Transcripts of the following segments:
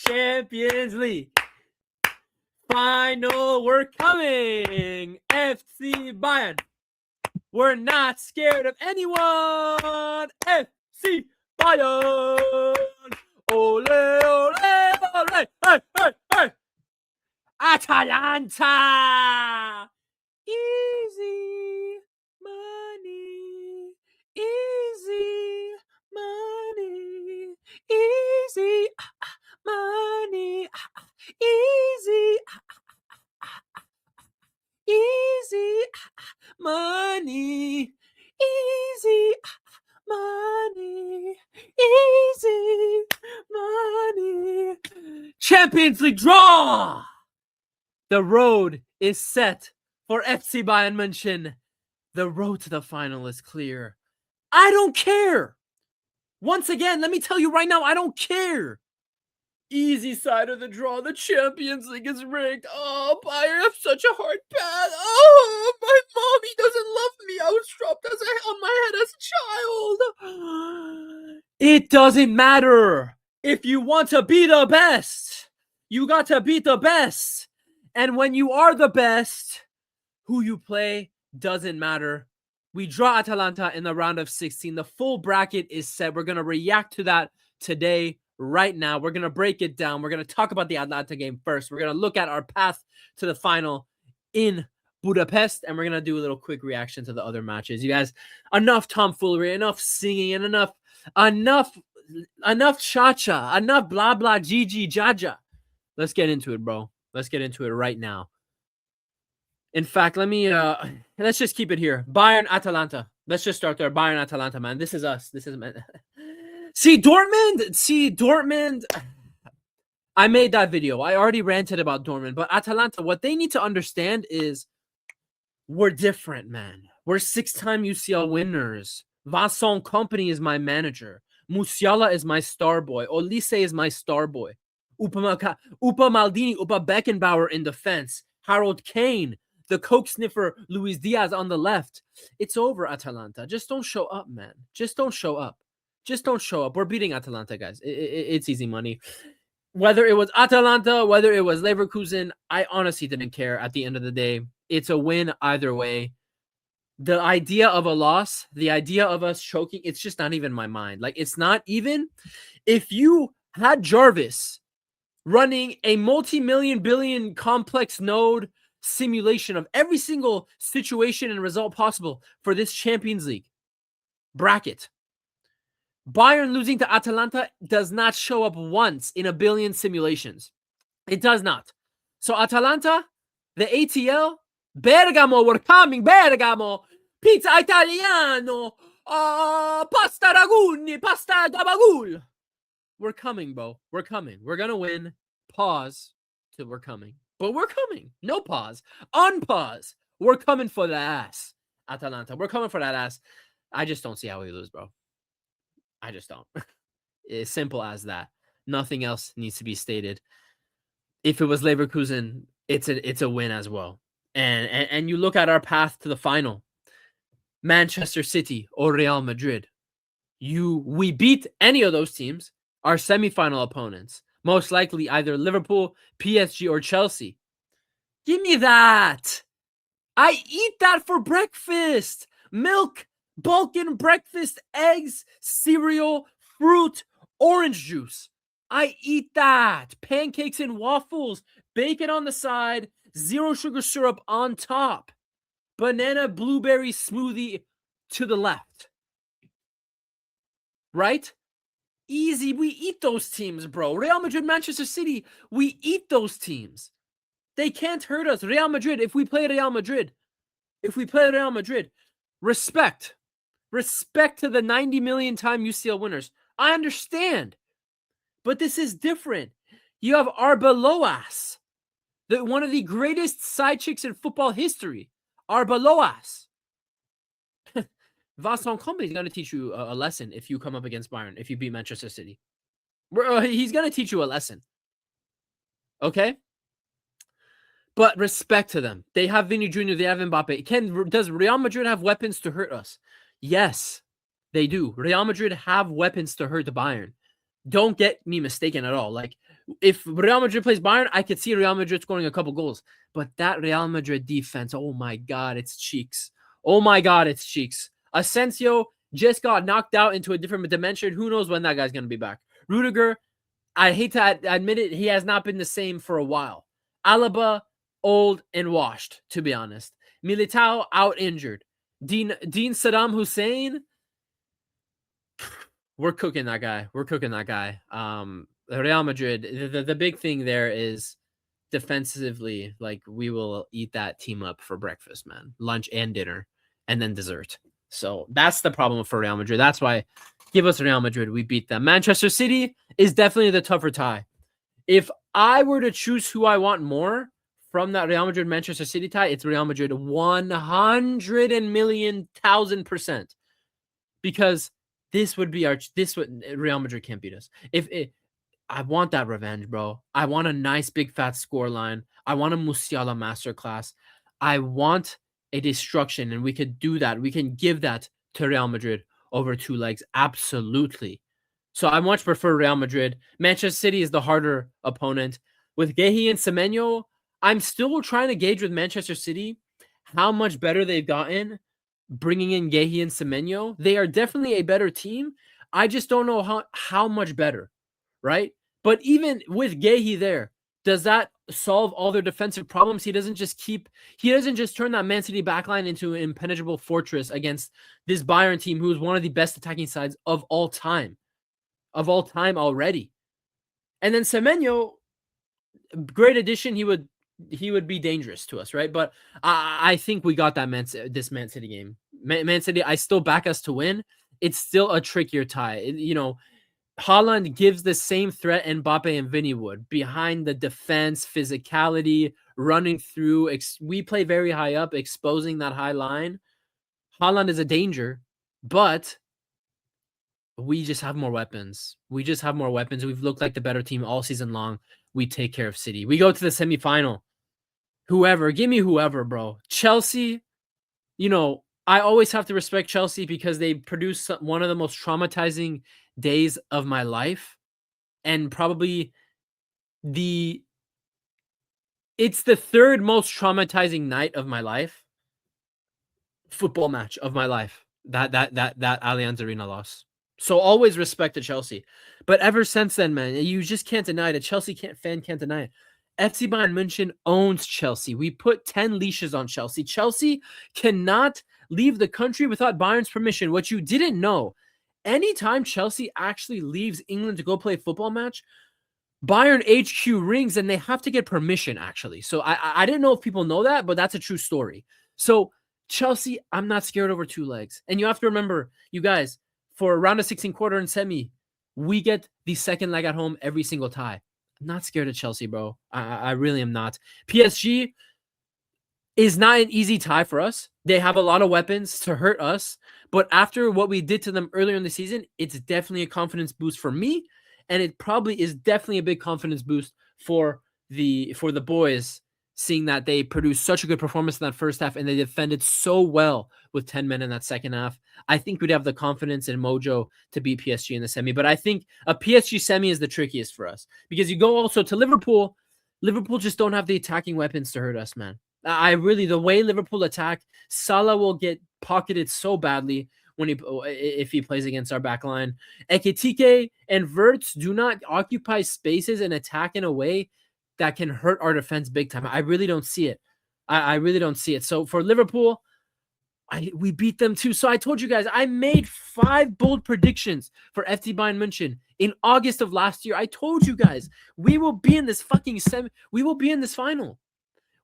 Champions League final. We're coming. FC Bayern. We're not scared of anyone. FC Bayern. Ole, ole, ole. Hey, hey, hey. Atalanta. Easy money. Easy money. Easy money. Easy. Easy money. Easy money. Easy money. Champions League draw. The road is set for FC Bayern München. The road to the final is clear. I don't care. Once again, let me tell you right now, I don't care. Easy side of the draw. The Champions League is rigged. Oh, Bayern have such a hard path. Oh, my mommy doesn't love me. I was dropped on my head as a child. It doesn't matter. If you want to be the best, you got to beat the best. And when you are the best, who you play doesn't matter. We draw Atalanta in the round of 16. The full bracket is set. We're going to react to that today, right now. We're going to break it down. We're going to talk about the Atalanta game first. We're going to look at our path to the final in Budapest, and we're going to do a little quick reaction to the other matches. You guys, enough tomfoolery, enough singing, and enough cha-cha, enough blah, blah, Gigi, jaja. Let's get into it, bro. Let's get into it right now. In fact, let's just keep it here. Bayern Atalanta. Let's just start there. Bayern Atalanta, man. This is us. This is See Dortmund. I made that video. I already ranted about Dortmund, but Atalanta, what they need to understand is we're different, man. We're 6-time UCL winners. Vincent Kompany is my manager. Musiala is my star boy. Olise is my star boy. Upa Maldini, Upa Beckenbauer in defense. Harold Kane, the coke sniffer Luis Diaz on the left. It's over, Atalanta. Just don't show up, man. Just don't show up. Just don't show up. We're beating Atalanta, guys. It's easy money. Whether it was Atalanta, whether it was Leverkusen, I honestly didn't care at the end of the day. It's a win either way. The idea of a loss, the idea of us choking, it's just not even my mind. Like, it's not even. If you had Jarvis running a multi-million billion complex node simulation of every single situation and result possible for this Champions League bracket, Bayern losing to Atalanta does not show up once in a billion simulations. It does not. So Atalanta, the ATL, Bergamo, we're coming, Bergamo, pizza italiano, pasta ragugni, pasta gabagool. We're coming, bro. We're coming. We're going to win. Pause till we're coming. But we're coming. No pause. Unpause. We're coming for the ass. Atalanta. We're coming for that ass. I just don't see how we lose, bro. I just don't. It's simple as that. Nothing else needs to be stated. If it was Leverkusen, it's a win as well. And you look at our path to the final. Manchester City or Real Madrid. We beat any of those teams, our semifinal opponents. Most likely either Liverpool, PSG, or Chelsea. Give me that. I eat that for breakfast. Milk, Balkan breakfast, eggs, cereal, fruit, orange juice. I eat that. Pancakes and waffles, bacon on the side, zero sugar syrup on top. Banana blueberry smoothie to the left. Right? Easy. We eat those teams, bro. Real Madrid, Manchester City, we eat those teams. They can't hurt us. Real Madrid, if we play Real Madrid, respect. Respect to the 90 million time UCL winners. I understand. But this is different. You have Arbeloas, one of the greatest side chicks in football history. Arbeloas. Vincent Kompany is going to teach you a lesson if you come up against Bayern, if you beat Manchester City. He's going to teach you a lesson. Okay? But respect to them. They have Vinny Jr., they have Mbappe. Does Real Madrid have weapons to hurt us? Yes, they do. Real Madrid have weapons to hurt the Bayern. Don't get me mistaken at all. Like, If Real Madrid plays Bayern, I could see Real Madrid scoring a couple goals. But that Real Madrid defense, oh my God, it's cheeks. Oh my God, it's cheeks. Asensio just got knocked out into a different dimension. Who knows when that guy's going to be back? Rudiger, I hate to admit it, he has not been the same for a while. Alaba, old and washed, to be honest. Militao, out injured. Dean Saddam Hussein, we're cooking that guy. We're cooking that guy. Real Madrid, the big thing there is defensively, like we will eat that team up for breakfast, man, lunch and dinner, and then dessert. So that's the problem for Real Madrid. That's why give us Real Madrid. We beat them. Manchester City is definitely the tougher tie. If I were to choose who I want more from that Real Madrid Manchester City tie, it's Real Madrid 100,000,000%. Because this would Real Madrid can't beat us. I want that revenge, bro. I want a nice big fat score line. I want a Musiala masterclass. I want a destruction, and we could do that. We can give that to Real Madrid over 2 legs. Absolutely. So I much prefer Real Madrid. Manchester City is the harder opponent. With Guehi and Semenyo, I'm still trying to gauge with Manchester City how much better they've gotten bringing in Guehi and Semenyo. They are definitely a better team. I just don't know how much better, right? But even with Guehi there, does that solve all their defensive problems? He doesn't just turn that Man City backline into an impenetrable fortress against this Bayern team, who is one of the best attacking sides of all time already. And then Semenyo, great addition. He would be dangerous to us, right? But I think we got that this Man City game. Man City, I still back us to win. It's still a trickier tie. Haaland gives the same threat Mbappe and Vinny would. Behind the defense, physicality, running through. We play very high up, exposing that high line. Haaland is a danger, but we just have more weapons. We've looked like the better team all season long. We take care of City. We go to the semifinal. Give me whoever, bro. Chelsea, I always have to respect Chelsea because they produce one of the most traumatizing days of my life, and probably it's the third most traumatizing night of my life, football match of my life, that Allianz Arena loss. So always respect to Chelsea. But ever since then, man, you just can't deny it. A Chelsea fan can't deny it. FC Bayern München owns Chelsea. We put 10 leashes on Chelsea. Chelsea cannot leave the country without Bayern's permission. What you didn't know, anytime Chelsea actually leaves England to go play a football match, Bayern HQ rings and they have to get permission, actually. So I didn't know if people know that, but that's a true story. So Chelsea, I'm not scared over 2 legs. And you have to remember, you guys, for round of 16, quarter, and semi, we get the second leg at home every single tie. I'm not scared of Chelsea, bro. I really am not. PSG is not an easy tie for us. They have a lot of weapons to hurt us. But after what we did to them earlier in the season, it's definitely a confidence boost for me. And it probably is definitely a big confidence boost for the boys, seeing that they produced such a good performance in that first half and they defended so well with 10 men in that second half. I think we'd have the confidence and mojo to beat PSG in the semi. But I think a PSG semi is the trickiest for us because you go also to Liverpool. Liverpool just don't have the attacking weapons to hurt us, man. The way Liverpool attack, Salah will get pocketed so badly if he plays against our back line. Ekitike and Wirtz do not occupy spaces and attack in a way that can hurt our defense big time. I really don't see it. I really don't see it. So for Liverpool, we beat them too. So I told you guys, I made 5 bold predictions for FC Bayern München in August of last year. I told you guys, we will be in this fucking semi. We will be in this final.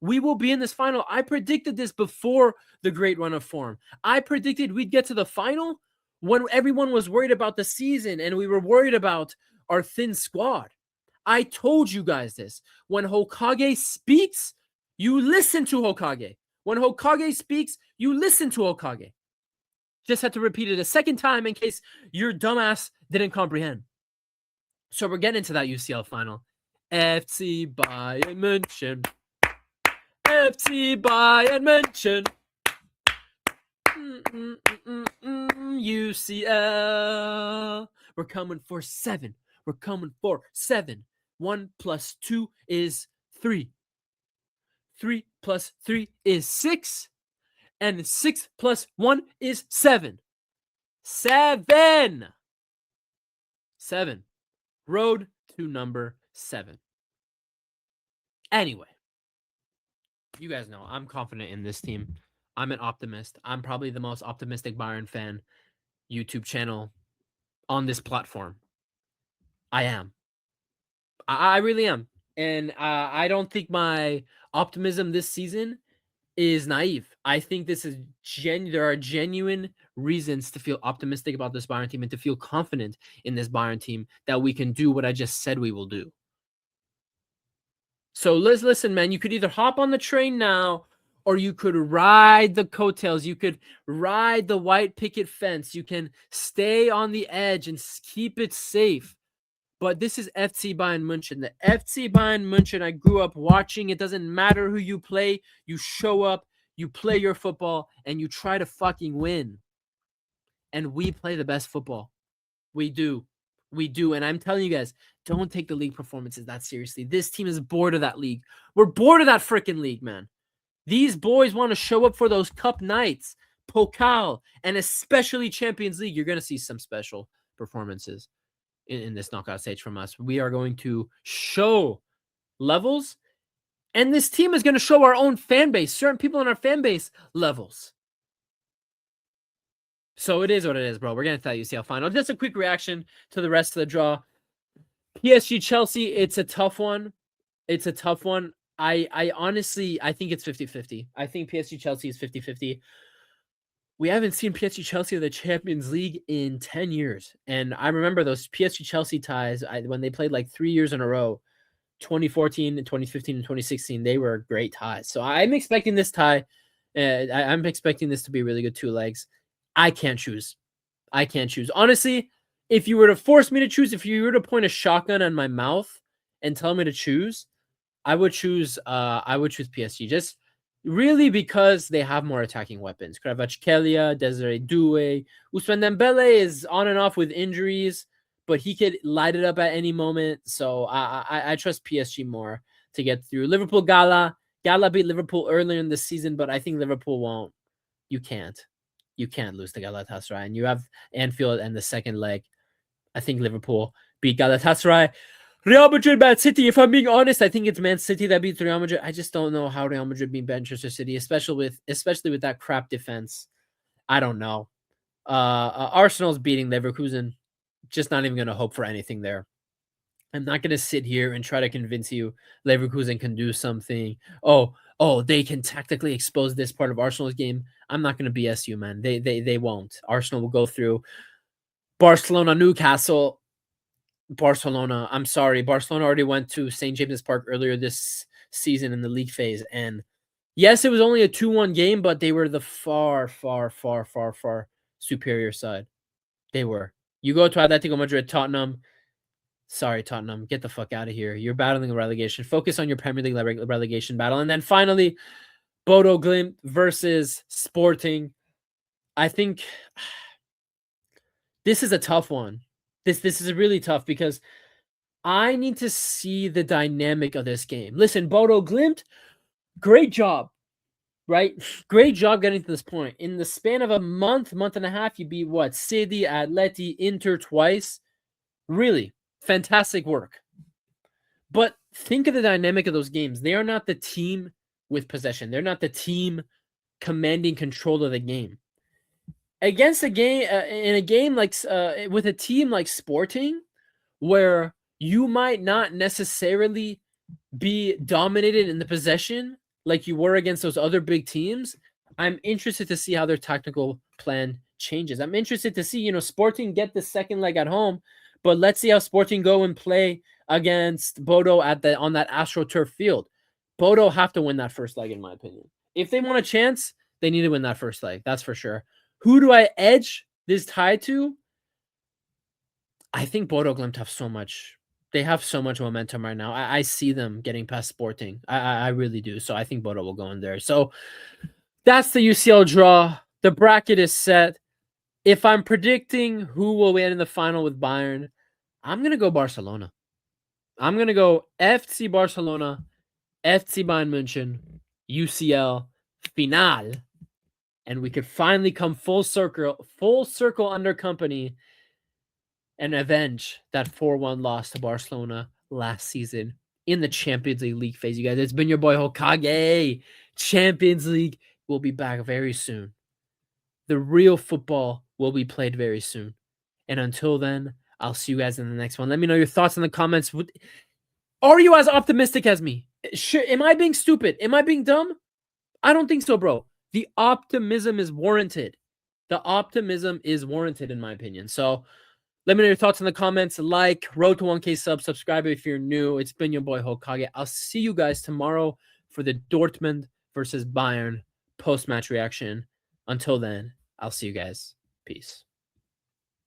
We will be in this final. I predicted this before the great run of form. I predicted we'd get to the final when everyone was worried about the season and we were worried about our thin squad. I told you guys this. When Hokage speaks, you listen to Hokage. When Hokage speaks, you listen to Hokage. Just had to repeat it a second time in case your dumbass didn't comprehend. So we're getting into that UCL final. FC Bayern München. FC Bayern München. UCL. We're coming for 7. We're coming for 7. 1 plus 2 is 3. 3 plus 3 is 6. And 6 plus 1 is 7. 7. 7. Road to number 7. Anyway, you guys know I'm confident in this team. I'm an optimist. I'm probably the most optimistic Bayern fan YouTube channel on this platform. I am. I really am. And I don't think my optimism this season is naive. I think this is there are genuine reasons to feel optimistic about this Bayern team and to feel confident in this Bayern team that we can do what I just said we will do. So let's listen, man. You could either hop on the train now, or you could ride the coattails. You could ride the white picket fence. You can stay on the edge and keep it safe. But this is FC Bayern München. The FC Bayern München I grew up watching. It doesn't matter who you play. You show up, you play your football, and you try to fucking win. And we play the best football. We do. We do. And I'm telling you guys, don't take the league performances that seriously. This team is bored of that league. We're bored of that freaking league, man. These boys want to show up for those cup nights, Pokal, and especially Champions League. You're going to see some special performances in this knockout stage from us. We are going to show levels, and this team is going to show our own fan base, certain people in our fan base levels. So it is what it is, bro. We're going to that UCL final. Just a quick reaction to the rest of the draw. PSG Chelsea, it's a tough one. It's a tough one. I honestly, I think it's 50-50. I think PSG Chelsea is 50-50. We haven't seen PSG Chelsea in the Champions League in 10 years. And I remember those PSG Chelsea ties when they played like 3 years in a row, 2014 and 2015 and 2016, they were great ties. So I'm expecting this tie. I'm expecting this to be really good 2 legs. I can't choose. I can't choose. Honestly, if you were to force me to choose, if you were to point a shotgun on my mouth and tell me to choose, I would choose PSG. Just really because they have more attacking weapons. Kvaratskhelia, Desiree Doué, Ousmane Dembele is on and off with injuries, but he could light it up at any moment. So I trust PSG more to get through. Liverpool Gala beat Liverpool earlier in the season, but I think Liverpool won't. You can't lose to Galatasaray, and you have Anfield and the second leg. I think Liverpool beat Galatasaray. Real Madrid, Man City. If I'm being honest, I think it's Man City that beats Real Madrid. I just don't know how Real Madrid beat Manchester City, especially with that crap defense. I don't know. Arsenal's beating Leverkusen. Just not even going to hope for anything there. I'm not going to sit here and try to convince you Leverkusen can do something. Oh, they can tactically expose this part of Arsenal's game. I'm not going to BS you, man. They won't. Arsenal will go through. Barcelona, Newcastle. Barcelona, I'm sorry. Barcelona already went to St. James's Park earlier this season in the league phase. And yes, it was only a 2-1 game, but they were the far, far, far, far, far superior side. They were. You go to Atletico Madrid, Tottenham. Sorry, Tottenham. Get the fuck out of here. You're battling a relegation. Focus on your Premier League relegation battle. And then finally, Bodo Glimt versus Sporting. I think this is a tough one. This is really tough because I need to see the dynamic of this game. Listen, Bodo Glimt, great job, right? Great job getting to this point. In the span of a month and a half, you beat what? City, Atleti, Inter twice. Really fantastic work. But think of the dynamic of those games. They are not the team with possession. They're not the team commanding control of the game. Against a game, in a game like with a team like Sporting, where you might not necessarily be dominated in the possession like you were against those other big teams, I'm interested to see how their tactical plan changes. I'm interested to see, Sporting get the second leg at home, but let's see how Sporting go and play against Bodo on that AstroTurf field. Bodo have to win that first leg, in my opinion. If they want a chance, they need to win that first leg. That's for sure. Who do I edge this tie to? I think Bodo Glimt have so much. They have so much momentum right now. I see them getting past Sporting. I really do. So I think Bodo will go in there. So that's the UCL draw. The bracket is set. If I'm predicting who will win in the final with Bayern, I'm going to go Barcelona. I'm going to go FC Barcelona, FC Bayern München, UCL, final. And we could finally come full circle under company and avenge that 4-1 loss to Barcelona last season in the Champions League phase, you guys. It's been your boy Hokage. Champions League will be back very soon. The real football will be played very soon. And until then, I'll see you guys in the next one. Let me know your thoughts in the comments. Are you as optimistic as me? Am I being stupid? Am I being dumb? I don't think so, bro. The optimism is warranted. The optimism is warranted, in my opinion. So let me know your thoughts in the comments. Like, road to 1K subs, subscribe if you're new. It's been your boy Hokage. I'll see you guys tomorrow for the Dortmund versus Bayern post-match reaction. Until then, I'll see you guys. Peace.